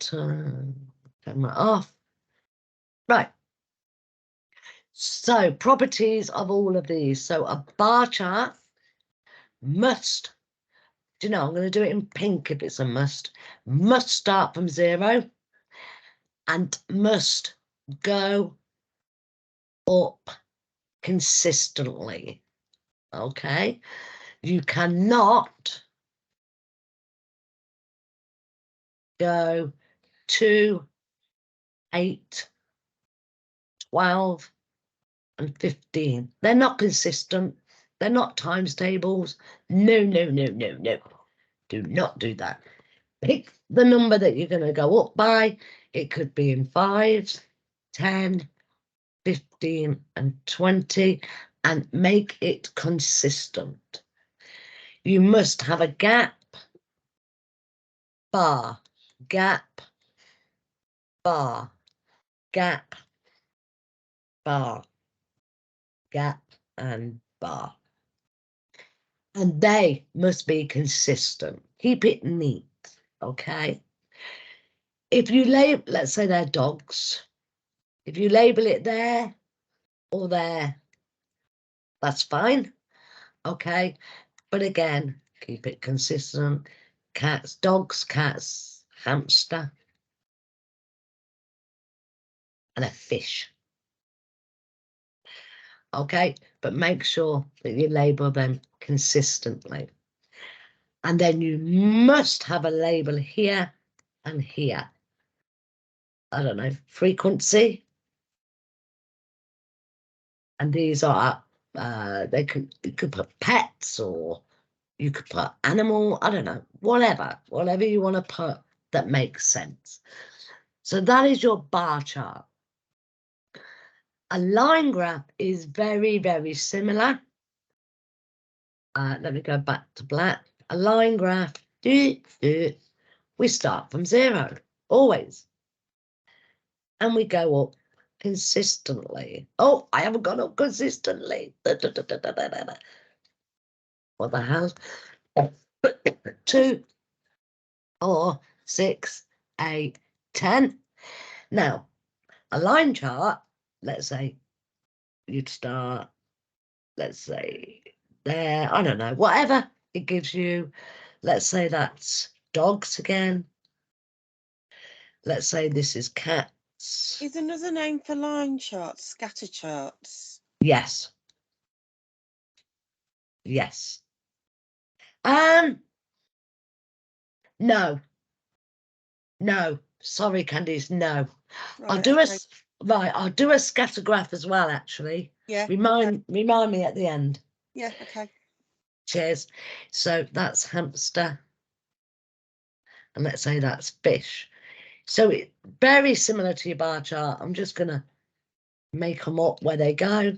Camera off. Right. So properties of all of these. So a bar chart must, do you know, I'm going to do it in pink if it's a must start from 0 and must go up consistently. Okay. You cannot go 2, 8, 12, and 15. They're not consistent. They're not times tables. No, no, no, no, no. Do not do that. Pick the number that you're going to go up by. It could be in 5s, 10, 15, and 20, and make it consistent. You must have a gap, bar, gap, bar, gap, bar, gap, and bar. And they must be consistent. Keep it neat, okay? If you label, let's say they're dogs, if you label it there or there, that's fine, okay? But again, keep it consistent. Cats, dogs, cats, hamster, and a fish. Okay, but make sure that you label them consistently. And then you must have a label here and here. I don't know, frequency. And these are, you could put pets or you could put animal, I don't know, whatever you want to put that makes sense. So that is your bar chart. A line graph is very, very similar. Let me go back to black. A line graph, we start from 0, always. And we go up consistently. Oh, I haven't gone up consistently. What the hell? 2, 4, 6, 8, 10. Now, a line chart, let's say you'd start, let's say there, I don't know, whatever it gives you. Let's say that's dogs again. Let's say this is cats. Is another name for line charts scatter charts? Yes. Yes. No. No. Sorry, Candice, no. Right, I'll do okay. I'll do a scatter graph as well, actually. Yeah. Remind me at the end. Yeah, okay. Cheers. So that's hamster. And let's say that's fish. So it's very similar to your bar chart. I'm just going to make them up where they go.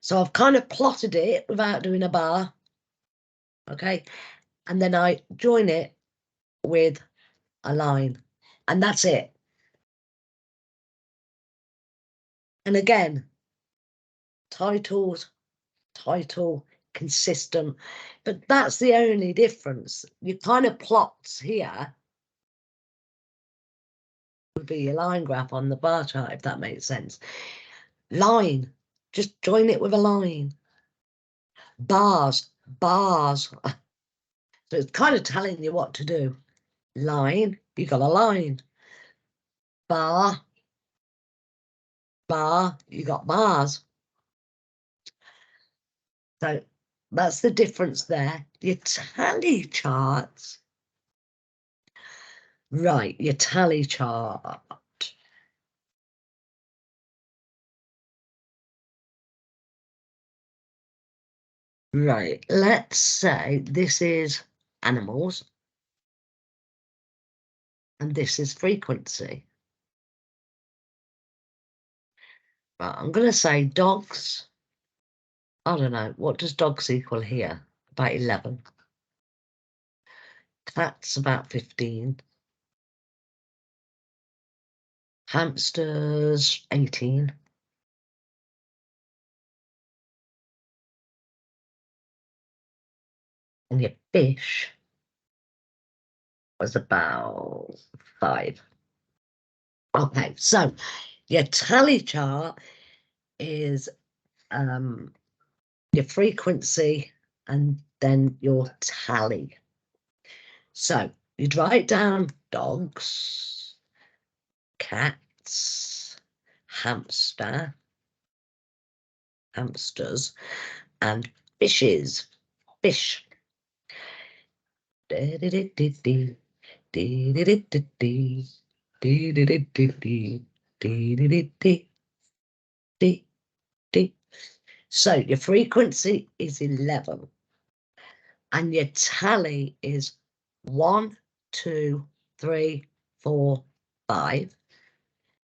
So I've kind of plotted it without doing a bar. Okay. And then I join it with a line. And that's it. And again, title, consistent. But that's the only difference. Your kind of plots here would be your line graph on the bar chart, if that makes sense. Line, just join it with a line. Bars. So it's kind of telling you what to do. Line, you got a line. Bar, you got bars. So that's the difference there. Your tally charts. Right, your tally chart. Right, let's say this is animals. And this is frequency. But I'm going to say dogs. I don't know. What does dogs equal here? About 11. Cats about 15. Hamsters 18. And your fish was about 5. Okay, so your tally chart is your frequency and then your tally. So you'd write down dogs, cats, hamsters, and fishes. Fish. So your frequency is 11 and your tally is 1, 2, 3, 4, 5,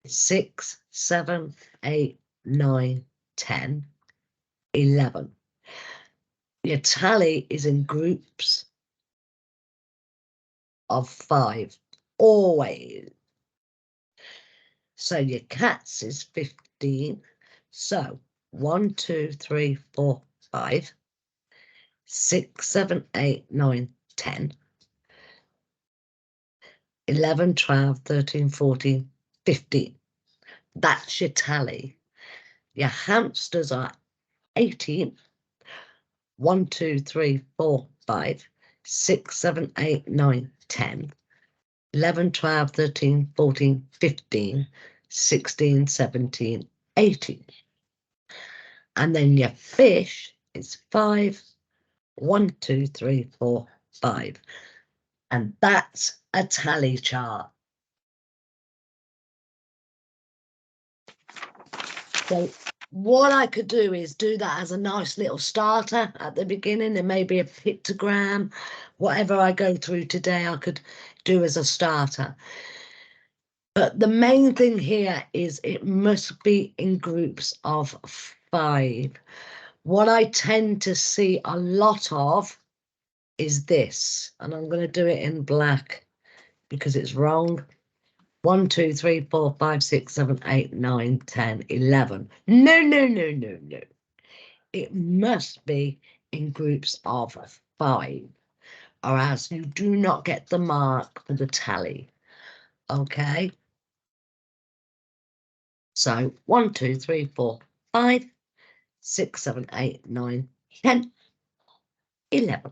6, 7, 8, 9, 10, 11. Your tally is in groups of 5, always. So your cats is 15. So 1, 2, 3, 4, 5, 6, 7, 8, 9, 10, 11, 12, 13, 14, 15. That's your tally. Your hamsters are 18. 1, 2, 3, 4, 5, 6, 7, 8, 9, 10, 11, 12, 13, 14, 15, 16, 17, 18. And then your fish is 5, 1, 2, 3, 4, 5. And that's a tally chart. So what I could do is do that as a nice little starter at the beginning, and maybe a pictogram, whatever I go through today, I could do as a starter. But the main thing here is it must be in groups of 5. What I tend to see a lot of is this, and I'm going to do it in black because it's wrong. 1, 2, 3, 4, 5, 6, 7, 8, 9, 10, 11. No, no, no, no, no. It must be in groups of 5, or else you do not get the mark for the tally. Okay. So 1, 2, 3, 4, 5, 6, 7, 8, 9, 10, 11.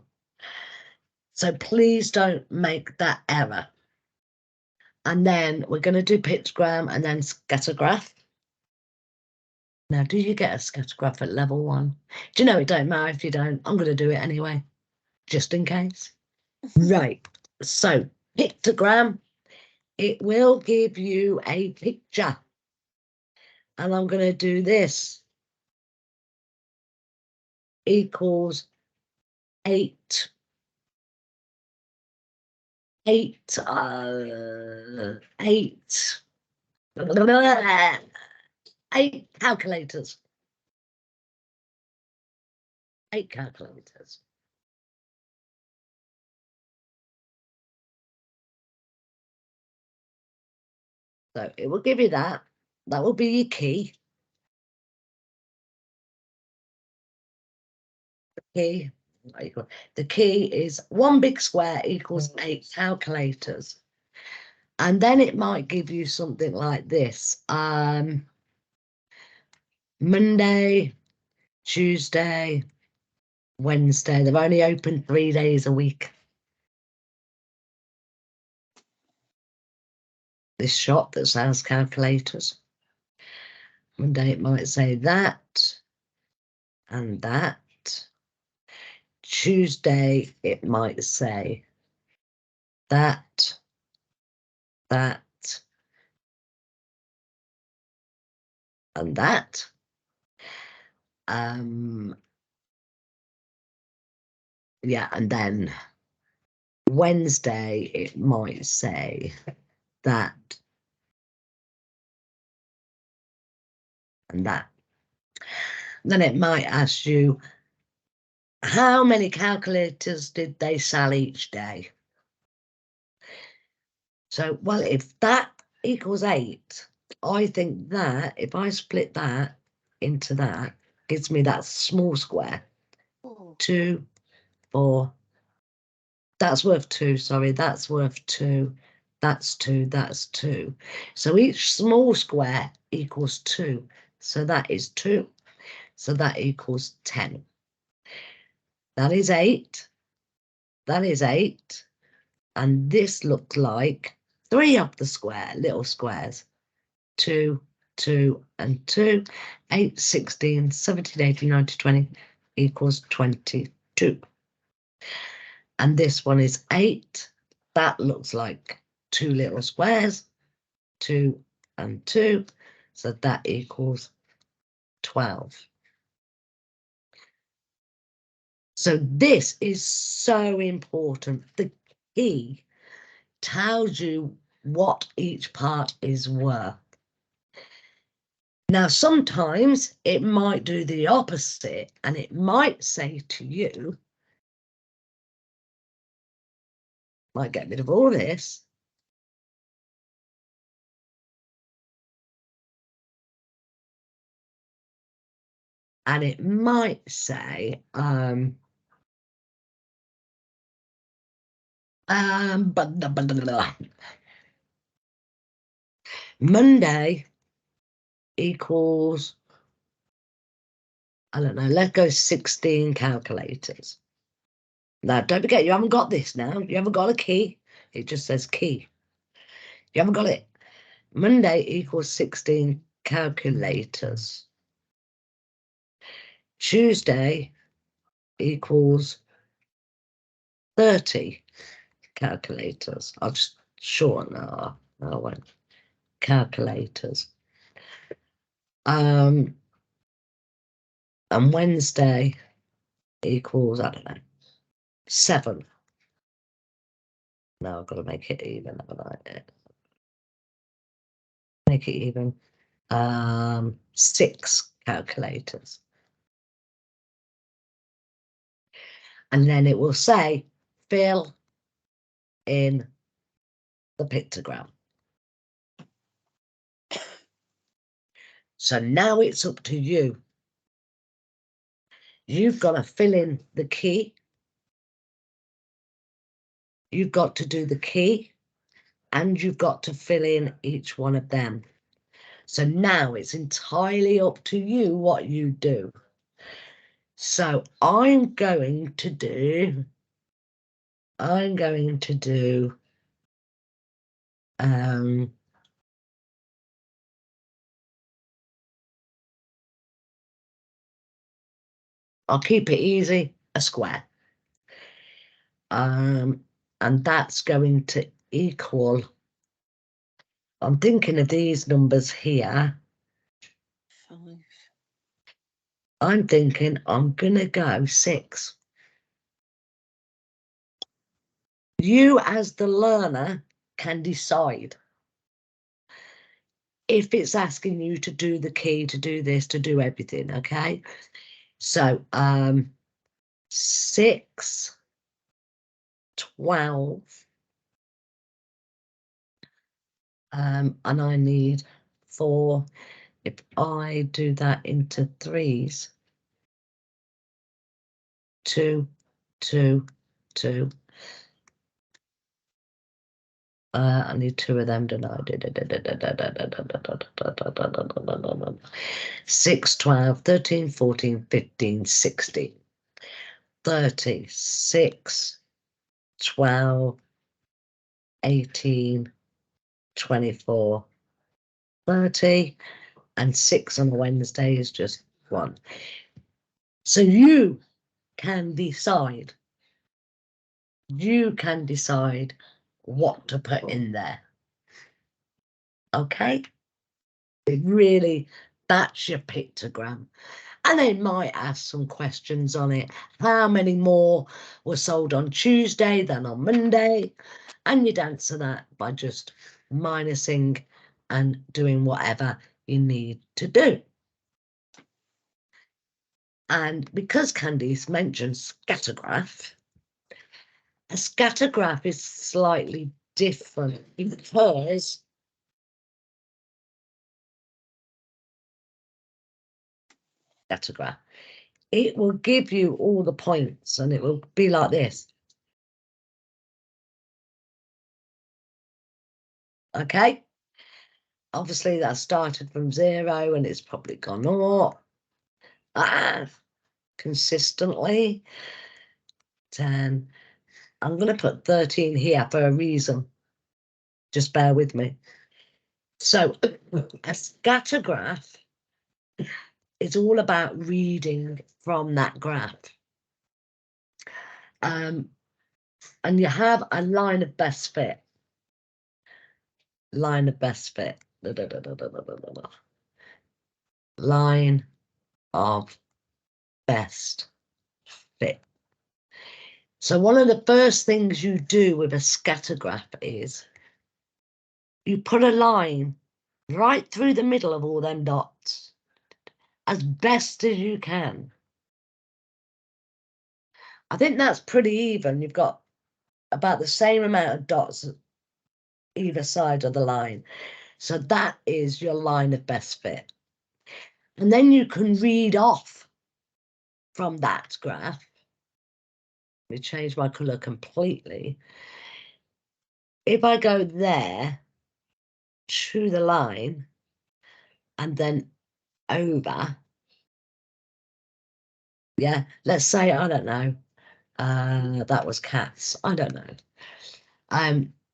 So please don't make that error. And then we're going to do pictogram and then scattergraph. Now, do you get a scattergraph at level 1? Do you know it don't matter if you don't? I'm going to do it anyway, just in case. Right. So pictogram, it will give you a picture. And I'm going to do this. Equals 8. 8. 8 calculators. 8 calculators. So it will give you that. That will be your key. The key is 1 big square equals 8 calculators. And then it might give you something like this. Monday, Tuesday, Wednesday. They're only open 3 days a week. This shop that sells calculators. Monday it might say that and that. Tuesday it might say that, that, and that. Yeah, and then Wednesday it might say that and that. Then it might ask you, how many calculators did they sell each day? So, well, if that equals 8, I think that if I split that into that, gives me that small square. 2, 4, That's worth 2, sorry, that's worth 2. That's 2, that's 2. So each small square equals 2. So that is 2. So that equals 10. That is 8. That is 8. And this looks like 3 of the square, little squares. 2, 2, and 2. 8, 16, 17, 18, 19, 20 equals 22. And this one is 8. That looks like 2 little squares, 2 and 2. So that equals 12. So this is so important. The key tells you what each part is worth. Now, sometimes it might do the opposite, and it might say to you, might get rid of all this. And it might say, Monday equals, I don't know, let's go 16 calculators. Now, don't forget, you haven't got this now. You haven't got a key. It just says key. You haven't got it. Monday equals 16 calculators. Tuesday equals 30 calculators. I'll just shorten that. I won't. Calculators. And Wednesday equals, I don't know, 7. Now I've got to make it even, haven't I? Make it even. 6 calculators. And then it will say, fill in the pictogram. So now it's up to you. You've got to fill in the key. You've got to do the key, and you've got to fill in each one of them. So now it's entirely up to you what you do. So I'm going to do I'll keep it easy, a square. And that's going to equal, I'm thinking of these numbers here. 5. I'm thinking I'm gonna go 6. You as the learner can decide if it's asking you to do the key, to do this, to do everything, okay? So 6, 12, and I need 4. If I do that into 3s, 2, 2, 2. I need 2 of them, don't I? 6, 12, 13, 14, 15, 16. 36, 12, 18, 24, 30, and 6 on a Wednesday is just 1. So you can decide. You can decide what to put in there. Okay? It really, that's your pictogram. And they might ask some questions on it. How many more were sold on Tuesday than on Monday? And you'd answer that by just minusing and doing whatever you need to do. And because Candice mentioned scattergraph, a scattergraph is slightly different because scattergraph, it will give you all the points and it will be like this. Okay. Obviously that started from 0 and it's probably gone up consistently. 10. I'm going to put 13 here for a reason. Just bear with me. So a scatter graph is all about reading from that graph. And you have a line of best fit. Line of best fit. Line of best fit. So one of the first things you do with a scatter graph is you put a line right through the middle of all them dots as best as you can. I think that's pretty even. You've got about the same amount of dots either side of the line. So that is your line of best fit. And then you can read off from that graph. Let me change my colour completely. If I go there to the line and then over, yeah, let's say, I don't know, that was cats, I don't know.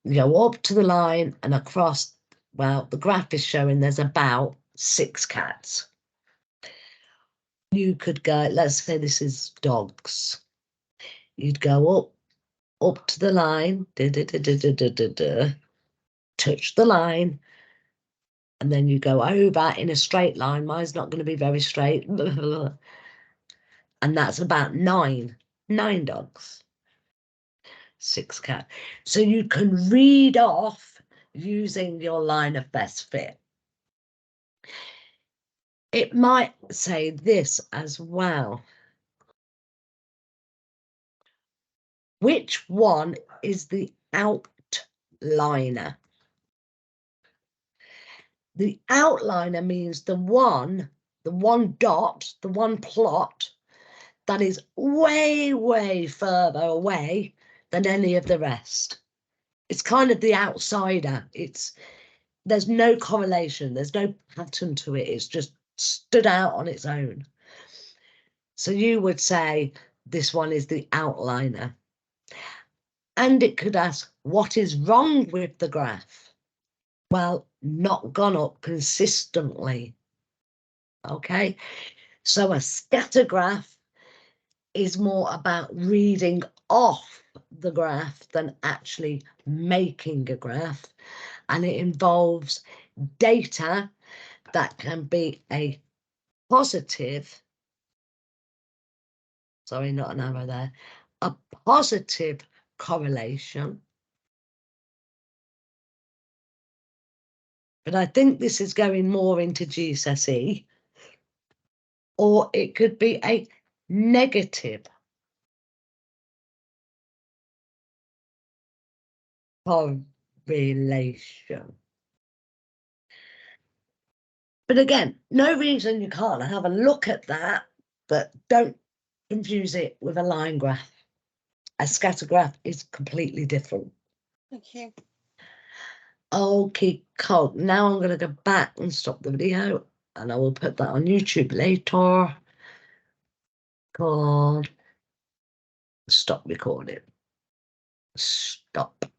You go up to the line and across, well, the graph is showing there's about 6 cats. You could go, let's say this is dogs. You'd go up to the line, touch the line, and then you go over in a straight line. Mine's not going to be very straight. And that's about 9 dogs. 6 cats. So you can read off using your line of best fit. It might say this as well. Which one is the outliner? The outliner means the one dot, the one plot that is way, way further away than any of the rest. It's kind of the outsider. There's no correlation. There's no pattern to it. It's just stood out on its own. So you would say this one is the outliner. And it could ask, what is wrong with the graph? Well, not gone up consistently. Okay, so a scatter graph is more about reading off the graph than actually making a graph. And it involves data that can be a positive, sorry, not an arrow there, a positive correlation. But I think this is going more into GCSE. Or it could be a negative correlation. But again, no reason you can't have a look at that, but don't confuse it with a line graph. A scatter graph is completely different. Thank you. Okay, cool. Now I'm going to go back and stop the video, and I will put that on YouTube later. Called stop recording. Stop.